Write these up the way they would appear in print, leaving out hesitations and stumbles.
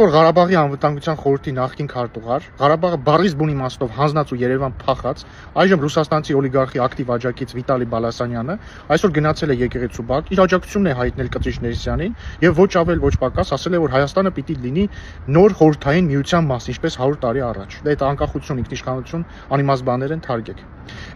որ Ղարաբաղի անվտանգության խորհրդի նախկին քարտուղար, Ղարաբաղը բառից բուն իմաստով հանձնած ու Երևան փախած, այժմ ռուսաստանցի օլիգարխի ակտիվ աջակից Վիտալի Բալասանյանը այսօր գնացել է եկեղեցու բակ, իր աջակցությունն է հայտնել Կծիչ Ներսյանին եւ ոչ ավել ոչ պակաս ասել է, որ Հայաստանը պիտի լինի նոր խորհրդային միության մաս, ինչպես 100 տարի առաջ։ Դա այդ անկախություն, ինքնիշխանություն, անիմաստ բաներ են թարգեք։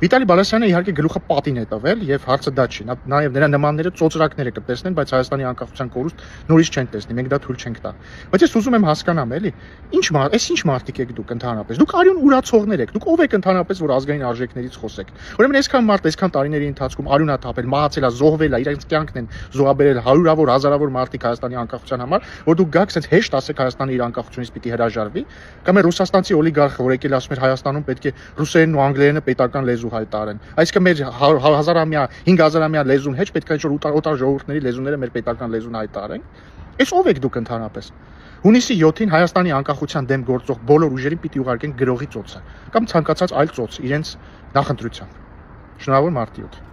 Վիտալի Բալասյանը իհարկե գլուխը պատին է տվել եւ հարցը դա չի։ Նաեւ նրա նմանները ծոծրակները կտեսնեն, բայց Հայաստանի անկախության կորուստ նորից չեն տեսնի, մենք դա թույլ չենք տա։ Բայց ես ուզում եմ հասկանամ, էլի, ինչ մարդիկ եք դուք ընդհանրապես։ Դուք արյուն ուրացողներ եք։ Դուք ով եք ընդհանրապես, որ ազգային արժեքներից խոսեք։ Ուրեմն այսքան մարդ, այսքան տարիների ընթացքում արյուն ա թափել, մահացել ա, զոհվել ա, իրենց կյանքն են զոհաբերել հարյուրավոր, հազարավոր մարդիկ Հայաստանի անկախության համար, որ դուք գաք sense հեշտ ասեք Հայաստանը իր անկախությունից պիտի հրաժարվի, կամ է ռուսաստանցի օլիգարխը, որ եկել ասում էր Հայաստանում պետք է ռուսերենն ու անգլերենը պետական լեզու հայտարարեն։ Այսինքն մեր 1000-ամյա, 5000-ամյա լեզուն հետ պետք է ինչ-որ օտար ժողովուրդների լեզուները մեր պետական լեզուն հայտարարեն։ Այս ով եք դուք ընդհանրապես։ Հունիսի 7-ին Հայաստանի անկախության դեմ գործող բոլոր ուժերին պիտի ուղարկեն գրողի ծոցը կամ ցանկացած այլ ծոց իրենց նախընտրությամբ։ Շնորհավոր մարտի 7։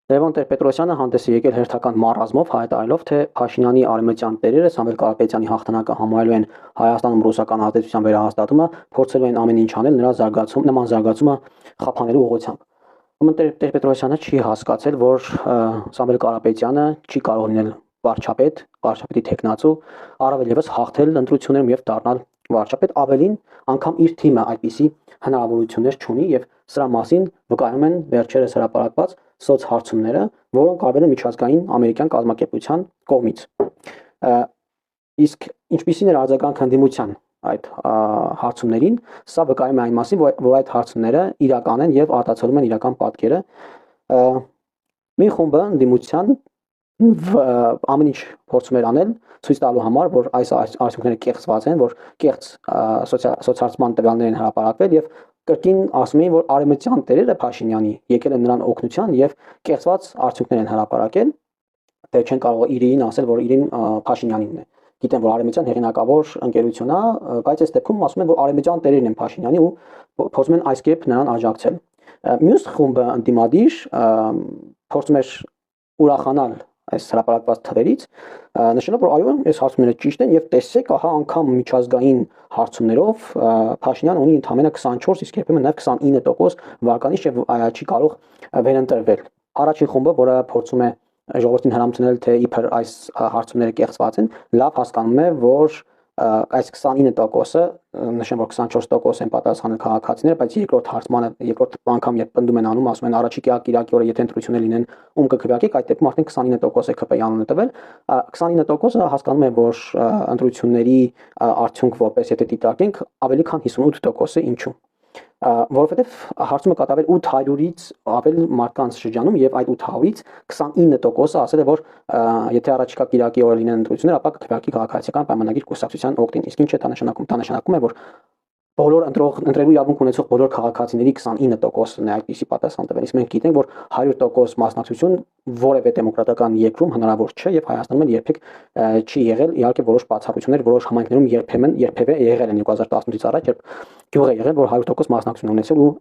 Լևոն Տեր-Պետրոսյանը հանդես է եկել հերթական մառազմով հայտարարելով, թե Փաշինյանի արևմտյան տերերը Սամվել Կարապետյանի հաղթանակը համարելու են Հայաստանում ռուսական ազդեցության վերահաստատումը, փորձելու են ամեն ինչ անել նրա նման զարգացումը խափանելու ուղղությամբ։ Լևոն Տեր-Պետրոսյանը չի հասկացել, որ Սամվել Կարապետյանը չի կարող լինել վարչապետի թեկնածու, առավել ևս հաղթել ընտրություններում եւ դառնալ վարչապետ, ավելին անգամ իր թիմը այդպիսի հնարավորություններ չունի եւ սրա մասին վկայում են վերջերս հրապարակված սոցհարցումները, որոնք արվել են միջազգային ամերիկյան կազմակերպության կողմից։ Իսկ ինչպիսին էր արձագանքը ընդդիմության այդ հարցումներին, սա վկայում է այն մասին, որ այդ հարցումները իրական են եւ արտացոլում են իրական պատկերը։ Մի խումբը ընդդիմության ամեն ինչ փորձում էր անել ցույց տալու համար, որ այս արդյունքները կեղծված են, որ կեղծ սոցհարցման տվյալներ են հրապարակվել եւ կրկին ասում էին, որ արևմտյան տերերը Փաշինյանի եկել են նրան օգնության եւ կեղծված արդյունքներ են հրապարակել, դե չեն կարող իրին ասել, որ իրին Փաշինյանինն է։ Գիտեն, որ արևմտյան հեղինակավոր ընկերությունն է, բայց այս դեպքում ասում են, որ արևմտյան տերերն են Փաշինյանի ու փորձում են այս կերպ նրան աջակցել։ Մյուս խումբը ընդդիմադիր փորձում էր ուրախանալ այս հրապարակված թվերից, նշելով, որ այո, այս հարցումները ճիշտ են եւ տեսեք, ահա անգամ միջազգային հարցումներով Փաշինյանը ունի ընդամենը 24, իսկ երբեմն նաեւ 29% վարկանիշ եւ չի կարող վերընտրվել։ Առաջին խումբը, որը փորձում է ժողովրդին հրամցնել, թե իբր այս հարցումները կեղծված են, լավ հասկանում է, որ այս 29%-ը, նշեմ, որ 24% են պատասխանել քաղաքացիները, բայց երկրորդ անգամ երբ պնդում են անում, ասում են առաջի կիրակի օրը եթե ընտրություններ լինեն, ում կքվեարկեք, այդ դեպքում արդեն 29% է ԿՊ-ի անունը տվել, 29%-ը հասկանում է, որ ընտրությունների արդյունք որպես եթե դիտարկենք, ավելի քան 58%-ը ինչու։ Որովհետև հարցումը կատարվել 800-ից ավել մարդկանց շրջանում եւ այդ 800-ից 29%-ը ասել է, որ եթե առաջիկա կիրակի օրը լինեն ընտրություններ, ապա կքվեարկի քաղաքացիական պայմանագիր կուսակցության օգտին։ Իսկ ինչ է դա նշանակում։ Դա նշանակում է, որ բոլոր ընտրելու իրավունք ունեցող բոլոր քաղաքացիների 29%-ն է այդպիսի պատասխան տվել։ Իսկ մենք գիտենք, որ 100% մասնակցություն որևէ դեմոկրատական երկրում հնարավոր չէ եւ Հայաստանում էլ երբեք չի եղել։ Իհարկե որոշ բացառություններ որոշ համայնքներում երբևէ եղել են 2018-ից առաջ, երբ գյուղ է եղել, որ 100% մասնակցություն ունեցել ու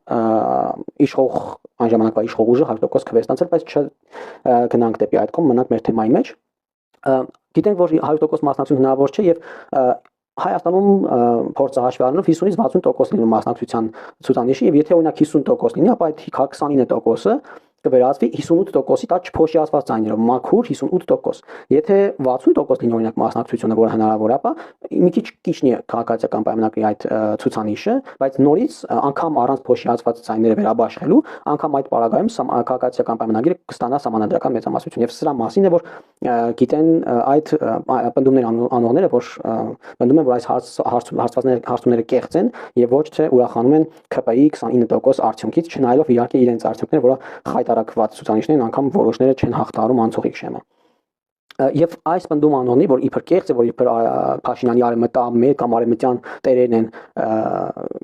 իշխող այն ժամանակվա իշխող ուժը 100% քվեստանցել, բայց չգնանք դեպի այդ կողմ, մնանք մեր թեմայի մեջ։ Գիտենք, որ 100% մասնակցություն հնարավոր չէ եւ Հայաստանում փորձը հաշվի առնելով 50-ից 60% լինում մասնակցության ցուցանիշի եւ եթե օրինակ 50% լինի, ապա այդ 29%-ը կվերածվի 58%-ի տակ չփոշիացված ձայներով, մաքուր 58%։ Եթե 60% լինի օրինակ մասնակցությունը, որը հնարավոր է, ապա մի քիչ քիչնի է քաղաքացիական պայմանագրի այդ ցուցանիշը, բայց նորից անգամ առանց փոշիացված ձայները վերաբաշխելու, անգամ այդ պարագայում քաղաքացիական պայմանագիրը կստանա համանդրական մեծամասնություն եւ սրա մասին է, որ գիտեն այդ պնդումներ անողները, որ պնդում են, որ այս հարցումները կեղծ են եւ ոչ թե ուրախանում են ԿՊ-ի 29% արդյունքից, չնայելով իհարկե իրենց արդյունքները, որը հայտարարված ցուցանիշներն անգամ որոշները չեն հաղթահարում անցողիկ շեմը։ Եվ այս պնդում անոնի, որ իբր կեղծ է, որ իբր Փաշինյանի արևմտամետ կամ արևմտյան տերերն են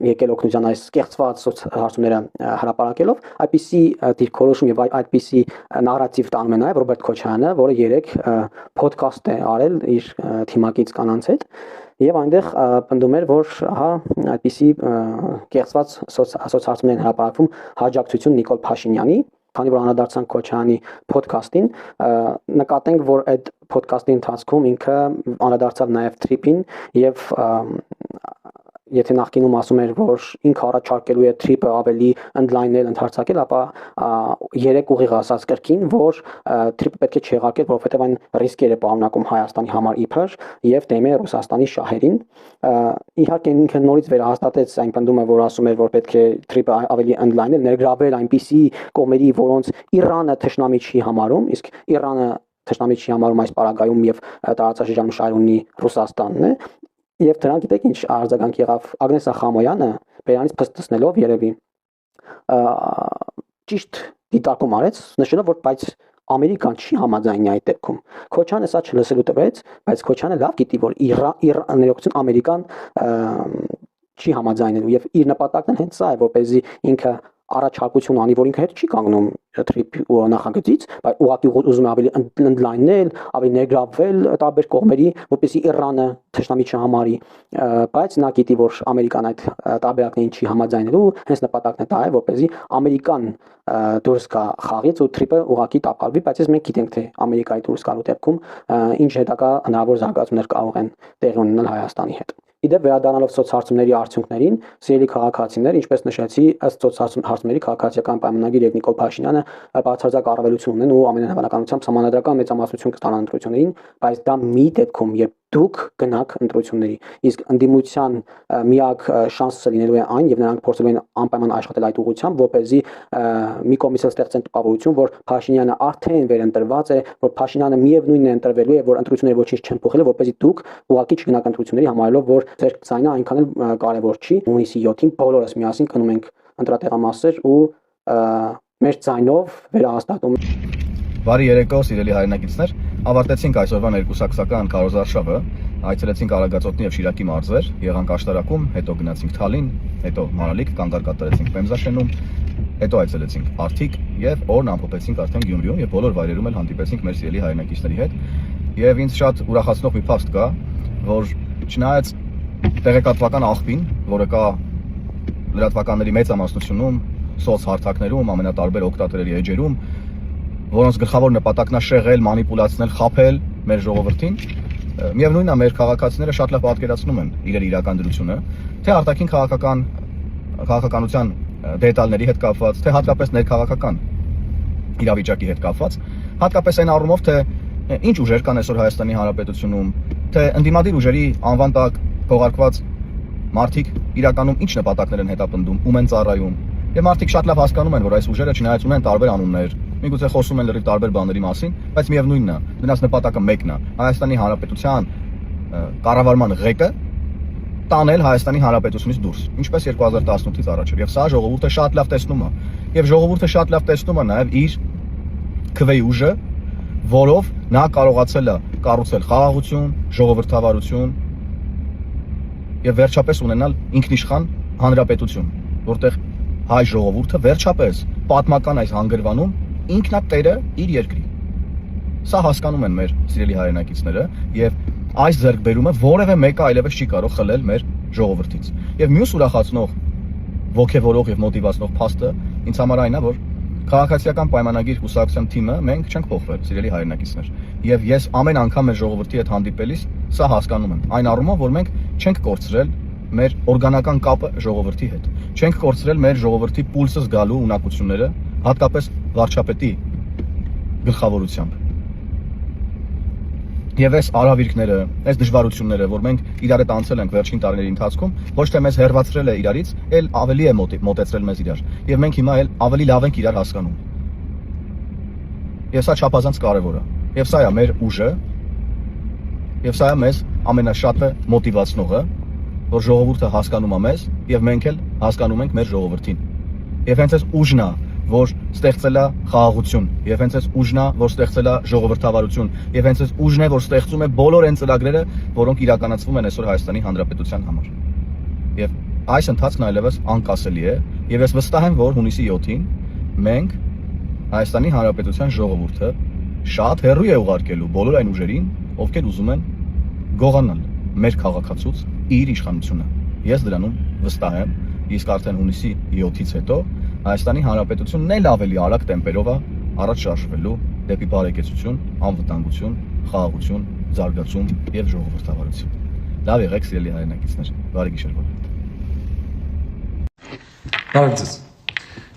եկել օգնության այս կեղծված հարցումները հրապարակելով, այդպիսի դիրքորոշում եւ այդպիսի նարատիվ տանում է նաեւ Ռոբերտ Քոչարյանը, որը երեք ոդքասթ է արել իր թիմակից կանանց հետ եւ այնտեղ պնդում էր, որ ահա այդպիսի կեղծված սոցհարցումներ են հրապարակվում հաջակցություն Նիկոլ Փաշինյանի քանի որ անդրադարձանք Քոչարյանի ոդքասթին, նկատենք, որ այդ ոդքասթի ընթացքում ինքը անդրադարձավ նաև Trip-ին եւ եթե նախկինում ասում էր, որ ինքը առաջարկելու է Trip-ը ավելի ընդլայնել, ընդհարցակել, ապա երեք ուղիղ ասած կրկին, որ Trip-ը պետք է չեղարկել, որովհետև այն ռիսկեր է պարունակում Հայաստանի համար իբր եւ դեմ է Ռուսաստանի շահերին։ Իհարկե ինքը նորից վերահաստատեց այն պնդումը, որ ասում էր, որ պետք է Trip-ը ավելի ընդլայնել, ներգրավել այնպիսի կողմերի, որոնց Իրանը թշնամի չի համարում, իսկ Իրանը թշնամի չի համարում այս պարագայում եւ տարածաշրջանում շահեր ունի Ռուսաստանն է։ Եվ դրան գիտեք ինչ արձագանք եղավ Ագնեսա Խամոյանը բերանից փստացնելով երևի ճիշտ դիտարկում արեց, նշելով, որ բայց Ամերիկան չի համաձայնի այդ դեպքում։ Քոչյանը սա չլսելու տվեց, բայց Քոչյանը լավ գիտի, որ ներողություն Ամերիկան չի համաձայնելու եւ իր նպատակն հենց սա է, որպեսզի ինքը առաջարկություն անի, որ ինքը հետ չի կանգնում Trip-ի նախագծից, բայց ուղղակի ուզում է ավելի ընդլայնել, ավելի ներգրավել տարբեր կողմերի, որպեսզի Իրանը թշնամի չհամարի, բայց նա գիտի, որ Ամերիկան այդ տարբերակներին չի համաձայնելու, հենց նպատակն է դա է, որպեսզի Ամերիկան դուրս գա խաղից ու Trip-ը ուղղակի տապալվի, բայց ես մենք գիտենք, թե Ամերիկայի դուրս գալու դեպքում ինչ հետագա հնարավոր զարգացումներ կարող են տեղի ունենալ Հայաստանի հետ։ Իդեպ վերադառնալով սոցհարցումների արդյունքներին, սիրելի քաղաքացիներ, ինչպես նշեցի, ըստ սոցհարցումների քաղաքացիական պայմանագիր եւ Նիկոլ Փաշինյանը բացարձակ առավելություն ունեն ու ամենահավանականությամբ համանդրական մեծամասնություն կստանան ընտրություններին, բայց դա մի դեպքում, երբ դուք գնաք ընտրությունների, իսկ ընդդիմության միակ շանսը լինելու է այն եւ նրանք փորձելու են անպայման աշխատել այդ ուղղությամբ, որպեսզի մի կողմից ստեղծեն տպավորություն, որ Փաշինյանը արդեն վերընտրված է, որ Փաշինյանը միևնույնն է ընտրվելու է, որ ընտրությունները ոչինչ չեն փոխել, որպեսզի դուք ուղղակի չգնաք ընտրությունների համարելով, որ ձեր ցայնը այնքան էլ կարևոր չի։ Հունիսի 7-ին բոլորս միասին գնում ենք ընտրատեղամասեր ու մեր ցայնով վերահաստատում։ Բարի երեկո, սիրելի հայրենակիցներ, ավարտեցինք այսօրվա ներկուսակցական քարոզարշավը, այցելեցինք Արագածոտնի եւ Շիրակի մարզեր, եղանք Աշտարակում, հետո գնացինք Թալին, հետո Մանալիկ, կանգար կատարեցինք Պեմզաշենում, հետո այցելեցինք Արթիկ եւ օրն ամփոփեցինք արդեն Գյումրիում եւ բոլոր վայրերում էլ հանդիպեցինք մեր սիրելի հայրենակիցների հետ։ Եվ ինձ շատ ուրախացնող մի փաստ կա, որ չնայած տեղեկատվական աղբին, որը կա լրատվականների մեծամասնությունում, սոցհարթակներում, ամենատարբեր օգտատերերի էջերում, որոնց գլխավոր նպատակն է շեղել, մանիպուլացնել, խաբել մեր ժողովրդին, միևնույնն է մեր քաղաքացիները շատ լավ պատկերացնում են իրենց իրական դրությունը, թե արտաքին քաղաքականության դետալների հետ կապված, թե հատկապես ներքաղաքական իրավիճակի հետ կապված, հատկապես այն առումով, թե ինչ ուժեր կան այսօր Հայաստանի Հանրապետությունում, թե ընդդիմադիր ուժերի անվան տակ փողարկված մարդիկ իրականում ինչ նպատակներ են հետապնդում, ում են ծառայում, եւ մարդիկ շատ լավ հասկանում են, որ այս ուժերը չնայած ունեն տարբեր անուններ, միգուցե խոսում են լրիվ տարբեր բաների մասին, բայց միևնույնն է, նրանց նպատակը մեկն է՝ Հայաստանի Հանրապետության կառավարման ղեկը տանել Հայաստանի Հանրապետությունից դուրս, ինչպես 2018-ից առաջ էր, եւ սա ժողովուրդը շատ լավ տեսնում է, եւ ժողովուրդը շատ լավ տեսնում է նաեւ իր քվեի ուժը, որով նա կարողացել է կառուցել խաղաղություն, ժողովրդավարություն եւ վերջապես ունենալ ինքնիշխան հանրապետություն, որտեղ հայ ժողովուրդը վերջապես պատմական այս հանգրվանում ինքնատերը իր երկրի։ Սա հասկանում են մեր սիրելի հայրենակիցները եւ այս ձեռքբերումը որևէ մեկը այլևս չի կարող խլել մեր ժողովրդից։ Եվ մյուս ուրախացնող, ոգևորող եւ մոտիվացնող փաստը ինձ համար այն է, որ քաղաքացիական պայմանագիր կուսակցության թիմը մենք չենք փոխվել, սիրելի հայրենակիցներ։ Եվ ես ամեն անգամ մեր ժողովրդի հետ հանդիպելիս սա հասկանում եմ։ Այն առումով, որ մենք չենք կորցրել մեր օրգանական կապը ժողովրդի հետ։ Չենք կորցրել մեր ժողովրդի պուլսը զգալու ունակությունները, հատկապես վարչապետի գլխավորությամբ։ Եվ այս արհավիրքները, այս դժվարությունները, որ մենք իրար հետ անցել ենք վերջին տարիների ընթացքում, ոչ թե մեզ հեռացրել է իրարից, այլ ավելի է մոտեցրել մեզ իրար։ Եվ մենք հիմա էլ ավելի լավ ենք իրար հասկանում։ Եվ սա չափազանց կարևոր է։ Եվ սա է մեր ուժը, եւ սա է մեզ ամենաշատը մոտիվացնողը, որ ժողովուրդը հասկանում է մեզ եւ մենք էլ հասկանում ենք մեր ժողովրդին։ Եվ հենց այս ուժն է, որ ստեղծել է խաղաղություն, եւ հենց այս ուժն է, որ ստեղծել է ժողովրդավարություն, եւ հենց այս ուժն է, որ ստեղծում է բոլոր այն ծրագրերը, որոնք իրականացվում են այսօր Հայաստանի Հանրապետության համար։ Եվ այս ընթացքն այլևս անկասելի է, եւ ես վստահ եմ, որ հունիսի 7-ին մենք Հայաստանի Հանրապետության ժողովուրդը շատ հեռու է ուղարկելու բոլոր այն ուժերին, ովքեր ուզում են գողանալ մեր քաղաքացուց իր իշխանությունը։ Ես դրանում վստահ եմ, իսկ արդեն հունիսի 7-ից հետո Հայաստանի Հանրապետությունն էլ ավելի արագ տեմպերով է առաջ շարժվելու դեպի բարեկեցություն, անվտանգություն, խաղաղություն, զարգացում եւ ժողովրդավարություն։ Լավ եղեք, սիրելի հայրենակիցներ, բարի գիշեր բոլորիդ։ Բարև ձեզ։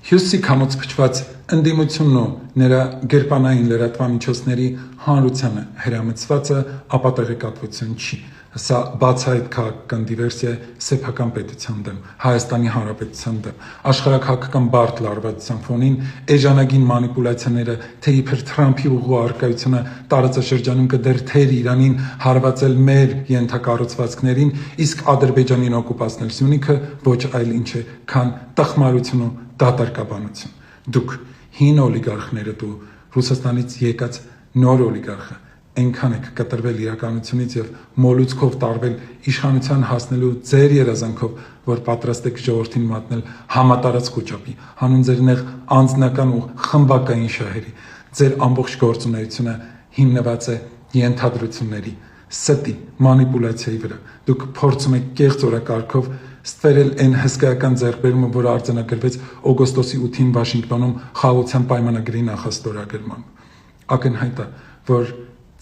Հյուսիսի կամոց փչված ընդդիմությունն ու նրա գերպանային լրատվամիջոցների հանրությանը հրամցվածը ապատեղեկատվություն չի։ Սա բացահայտ քաղաքական դիվերսիա է սեփական պետության դեմ, Հայաստանի Հանրապետության դեմ։ Աշխարհաքաղաքական բարդ լարվածության ֆոնին էժանագին մանիպուլյացիաները, թե իբր Թրամփի ուղու առկայությունը տարածաշրջանում կդրթեր Իրանին հարվածել մեր ենթակառուցվածքներին, իսկ Ադրբեջանին օկուպացնել Սյունիքը ոչ այլ ինչ է, քան տխմարություն ու դատարկաբանություն։ Դուք հին օլիգարխները դու Ռուսաստանից եկած նոր օլիգարխը այնքան եք կտրվել իրականությունից եւ մոլուցքով տարվել իշխանության հասնելու ձեր երազանքով, որ պատրաստ եք ժողովրդին մատնել համատարած խոճապի, հանուն ձեր նեղ անձնական ու խմբակային շահերի։ Ձեր ամբողջ գործունեությունը հիմնված է ենթադրությունների, ստի, մանիպուլյացիայի վրա։ Դուք փորձում եք կեղծ օրակարգով ստվերել այն հսկայական ձեռքբերումը, որը արձանագրվեց օգոստոսի 8-ին Վաշինգտոնում խաղաղության պայմանագրի նախաստորագրմամբ։ Ակնհայտ է, որ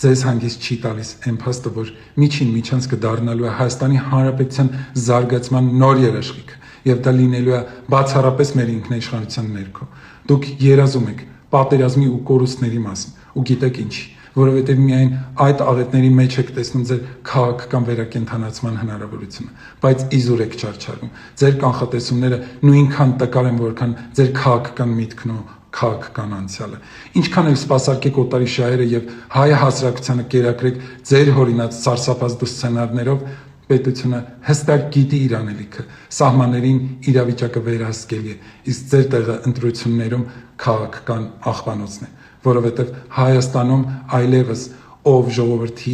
ձեզ հանգիստ չի տալիս այն փաստը, որ միջին միջանցքը դառնալու է Հայաստանի Հանրապետության զարգացման նոր երաշխիքը, եւ դա լինելու է բացառապես մեր ինքնիշխանության ներքո։ Դուք երազում եք պատերազմի ու կորուստների մասին, ու գիտեք ինչի, որովհետեւ միայն այդ աղետների մեջ եք տեսնում ձեր քաղաքական վերակենդանացման հնարավորությունը, բայց իզուր եք չարչարում։ Ձեր կանխատեսումները նույնքան տկար են, որքան ձեր քաղաքական միտքն ու քաղաքական անցյալը։ Ինչքան էլ սպասարկեք օտարի շահերը եւ հայ հասարակությանը կերակրեք ձեր հորինած սարսափազդու սցենարներով, պետությունը հստակ գիտի իր անելիքը, սահմաններին իրավիճակը վերահսկելի է, իսկ ձեր տեղը ընտրություններում քաղաքական աղբանոցն է, որովհետեւ Հայաստանում այլևս ով ժողովրդի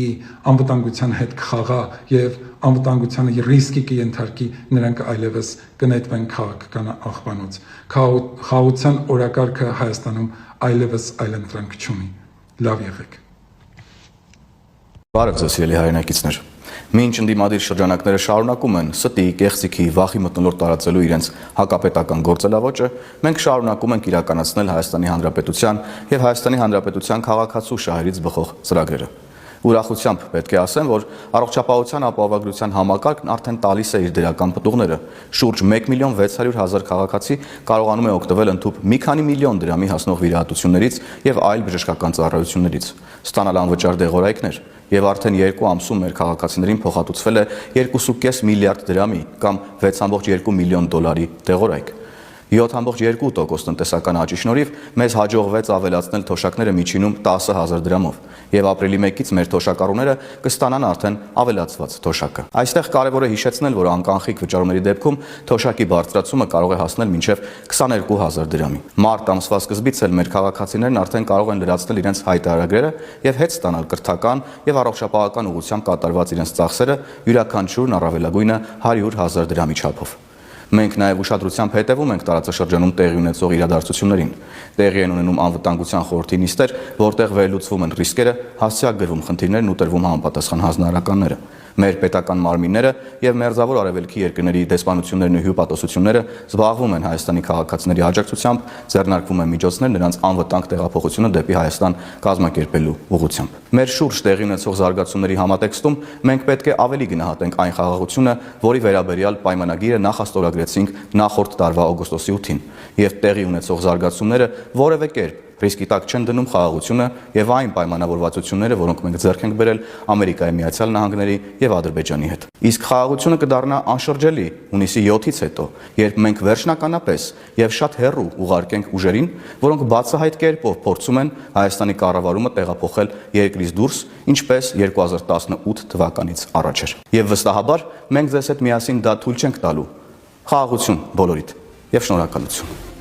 անվտանգության հետ կխաղա եւ անվտանգությանը ռիսկի կենթարկի, նրանք այլևս կնետվեն քաղաքական աղբանոց։ Խաղաղության օրակարգը Հայաստանում այլևս այլընտրանք չունի։ Լավ եղեք։ Բարև ձեզ, սիրելի հայրենակիցներ։ Մինչ ընդդիմադիր շրջանակները շարունակում են ստի, կեղծիքի, վախի մթնոլորտ տարածելու իրենց հակապետական գործելավոճը, մենք շարունակում ենք իրականացնել Հայաստանի Հանրապետության եւ Հայաստանի Հանրապետության քաղաքացու շահերից բխող ծրագրերը։ Ուրախությամբ պետք է ասեմ, որ առողջապահության ապահովագրության համակարգն արդեն տալիս է իր դրական պտուղները։ Շուրջ 1.600.000 քաղաքացի կարողանում է օգտվել ընդհանուր մի քանի միլիոն դրամի հասնող վիրահատություններից եւ այլ բժշկական ծառայություններից, ստանալ անվճար դեղորայքներ, եւ արդեն 2 ամսում մեր քաղաքացիներին փոխհատուցվել է 2.5 միլիարդ դրամի կամ 6.2 միլիոն դոլարի դեղորայք։ 7.2% տնտեսական աճի շնորհիվ մեզ հաջողվեց ավելացնել թոշակները միջինում 10.000 դրամով եւ ապրիլի 1-ից մեր թոշակառուները կստանան արդեն ավելացված թոշակը։ Այստեղ կարևոր է հիշեցնել, որ անկանխիկ վճարումների դեպքում թոշակի բարձրացումը կարող է հասնել մինչև 22.000 դրամի։ Մարտ ամսվա սկզբից էլ մեր քաղաքացիներն արդեն կարող են լրացնել իրենց հայտարարագրերը եւ հետ ստանալ կրթական եւ առողջապահական ուղղությամբ կատարված իրենց ծախսերը յուրաքանչյուրն առավելագույնը 100.000 դրամի չափով։ Մենք նաև ուշադրությամբ հետևում ենք տարածաշրջանում տեղի ունեցող իրադարձություններին։ Տեղի են ունենում անվտանգության խորհրդի նիստեր, որտեղ վերլուծվում են ռիսկերը, հասցեակ գրվում խնդիրներն ու տրվում համապատասխան հանձնարարականները։ Մեր պետական մարմինները եւ մերձավոր արևելքի երկրների դեսպանություններն ու հյուպատոսությունները զբաղվում են Հայաստանի քաղաքացիների աջակցությամբ, ձեռնարկվում են միջոցներ նրանց անվտանգ տեղափոխությունը դեպի Հայաստան կազմակերպելու ուղղությամբ։ Մեր շուրջ տեղի ունեցող զարգացումների համատեքստում մենք պետք է ավելի գնահատենք այն խաղաղությունը, որի վերաբերյալ պայմանագիրը նախաստորագրեցինք նախորդ տարվա օգոստոսի 8-ին, եւ տեղի ունեցող զարգացումները որևէ կերպ ռիսկի տակ չեն դնում խաղաղությունը եւ այն պայմանավորվածությունները, որոնք մենք ձեռք ենք բերել Ամերիկայի Միացյալ Նահանգների եւ Ադրբեջանի հետ։ Իսկ խաղաղությունը կդառնա անշրջելի հունիսի 7-ից հետո, երբ մենք վերջնականապես եւ շատ հեռու ուղարկենք ուժերին, որոնք բացահայտ կերպով փորձում են Հայաստանի կառավարումը տեղափոխել երկրից դուրս, ինչպես 2018 թվականից առաջ էր։ Եվ վստահաբար մենք ձեզ հետ միասին դա թույլ չենք տալու։ Խաղաղություն բոլորիդ եւ շնորհակալություն։